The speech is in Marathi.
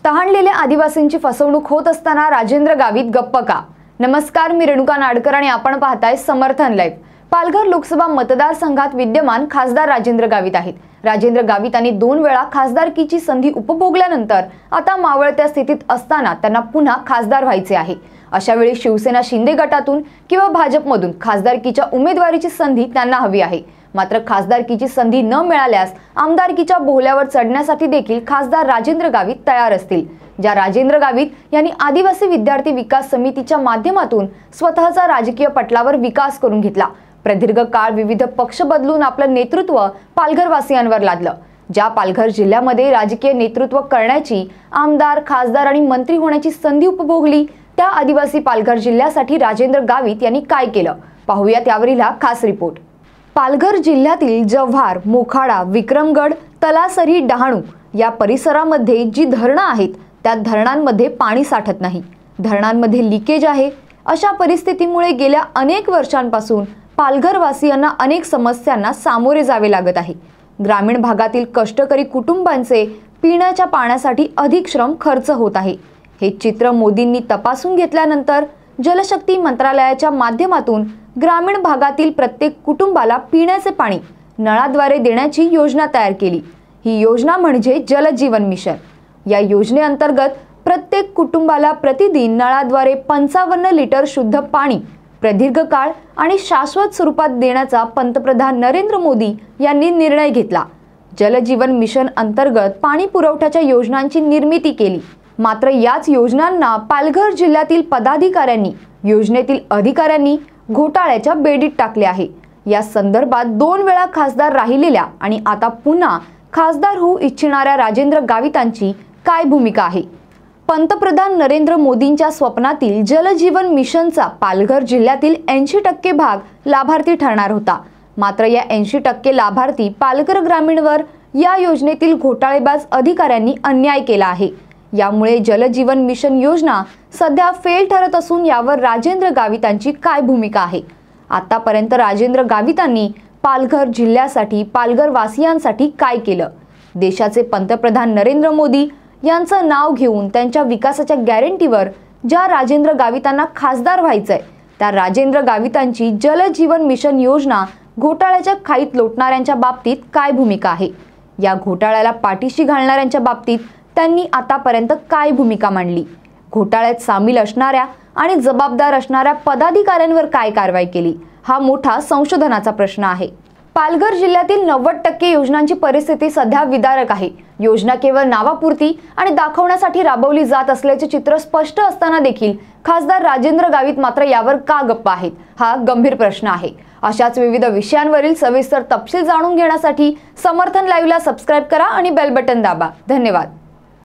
तहानलेल्या आदिवासींची फसवणूक होत असताना राजेंद्र गावित गप्प का? नमस्कार, मी रेणुका नाडकर आणि आपण पाहताय समर्थन लाईव्ह। पालघर लोकसभा मतदारसंघात विद्यमान खासदार राजेंद्र गावित आहेत। राजेंद्र गावितांनी 2 वेळा खासदारकीची संधी उपभोगल्यानंतर आता मावळत्या स्थितीत असताना त्यांना पुन्हा खासदार व्हायचे आहे। अशा वेळी शिवसेना शिंदे गटातून किंवा भाजपमधून खासदारकीच्या उमेदवारीची संधी त्यांना हवी आहे। मात्र खासदारकीची संधी न मिळाल्यास आमदारकीच्या बोहल्यावर चढण्यासाठी देखील खासदार राजेंद्र गावित तयार असतील। ज्या राजेंद्र गावित यांनी आदिवासी विद्यार्थी विकास समितीच्या माध्यमातून स्वतःचा राजकीय पटलावर विकास करून घेतला, प्रदीर्घ काळ विविध पक्ष बदलून आपलं नेतृत्व पालघरवासियांवर लादलं। ज्या पालघर जिल्ह्यामध्ये राजकीय नेतृत्व करण्याची, आमदार, खासदार आणि मंत्री होण्याची संधी उपभोगली, त्या आदिवासी पालघर जिल्ह्यासाठी राजेंद्र गावित यांनी काय केलं, पाहूयात यावरील हा खास रिपोर्ट। पालघर जिल्ह्यातील जव्हार, मोखाडा, विक्रमगड, तलासरी, डहाणू या परिसरामध्ये जी धरणं आहेत त्या धरणांमध्ये पाणी साठत नाही, धरणांमध्ये लिकेज आहे। अशा परिस्थितीमुळे गेल्या अनेक वर्षांपासून पालघरवासियांना अनेक समस्यांना सामोरे जावे लागत आहे। ग्रामीण भागातील कष्टकरी कुटुंबांचे पिण्याच्या पाण्यासाठी अधिक श्रम खर्च होत आहे। हे चित्र मोदींनी तपासून घेतल्यानंतर जलशक्ती मंत्रालयाच्या माध्यमातून ग्रामीण भागातील प्रत्येक कुटुंबाला पिण्याचे पाणी नळाद्वारे देण्याची योजना तयार केली। ही योजना म्हणजे जल जीवन मिशन। या योजनेअंतर्गत प्रत्येक कुटुंबाला प्रतिदिन नळाद्वारे 55 लिटर शुद्ध पाणी प्रदीर्घ काळ आणि शाश्वत स्वरूपात देण्याचा पंतप्रधान नरेंद्र मोदी यांनी निर्णय घेतला। जल जीवन मिशन अंतर्गत पाणी पुरवठ्याच्या योजनांची निर्मिती केली। मात्र याच योजनांना पालघर जिल्ह्यातील पदाधिकाऱ्यांनी, योजनेतील अधिकाऱ्यांनी घोटाळ्याच्या बेडीत टाकले आहे। या संदर्भात 2 वेळा खासदार राहिलेल्या आणि आता पुन्हा खासदार होऊ इच्छिणाऱ्या राजेंद्र गावितांची काय भूमिका आहे? पंतप्रधान नरेंद्र मोदींच्या स्वप्नातील जल जीवन मिशनचा पालघर जिल्ह्यातील 80% भाग लाभार्थी ठरणार होता। मात्र या 80% लाभार्थी पालघर ग्रामीणवर या योजनेतील घोटाळेबाज अधिकाऱ्यांनी अन्याय केला आहे। यामुळे जल जीवन मिशन योजना सध्या फेल ठरत असून यावर राजेंद्र गावितांची काय भूमिका आहे? आतापर्यंत राजेंद्र गावितांनी पालघर जिल्ह्यासाठी, पालघर वासियांसाठी काय केलं? देशाचे पंतप्रधान नरेंद्र मोदी यांचं नाव घेऊन त्यांच्या विकासाच्या गॅरंटीवर ज्या राजेंद्र गावितांना खासदार व्हायचंय त्या राजेंद्र गावितांची जल जीवन मिशन योजना घोटाळ्याच्या खाईत लोटणाऱ्यांच्या बाबतीत काय भूमिका आहे? या घोटाळ्याला पाठीशी घालणाऱ्यांच्या बाबतीत त्यांनी आतापर्यंत काय भूमिका मांडली? घोटाळ्यात सामील असणाऱ्या आणि जबाबदार असणाऱ्या पदाधिकाऱ्यांवर काय कारवाई केली? हा मोठा संशोधनाचा प्रश्न आहे। पालघर जिल्ह्यातील 90% योजनांची परिस्थिती सध्या विदारक आहे। योजना केवळ नावापुरती आणि दाखवण्यासाठी राबवली जात असल्याचे चित्र स्पष्ट असताना देखील खासदार राजेंद्र गावित मात्र यावर का गप्प आहेत, हा गंभीर प्रश्न आहे। अशाच विविध विषयांवरील सविस्तर तपशील जाणून घेण्यासाठी समर्थन लाईव्हला सबस्क्राइब करा आणि बेल बटन दाबा। धन्यवाद।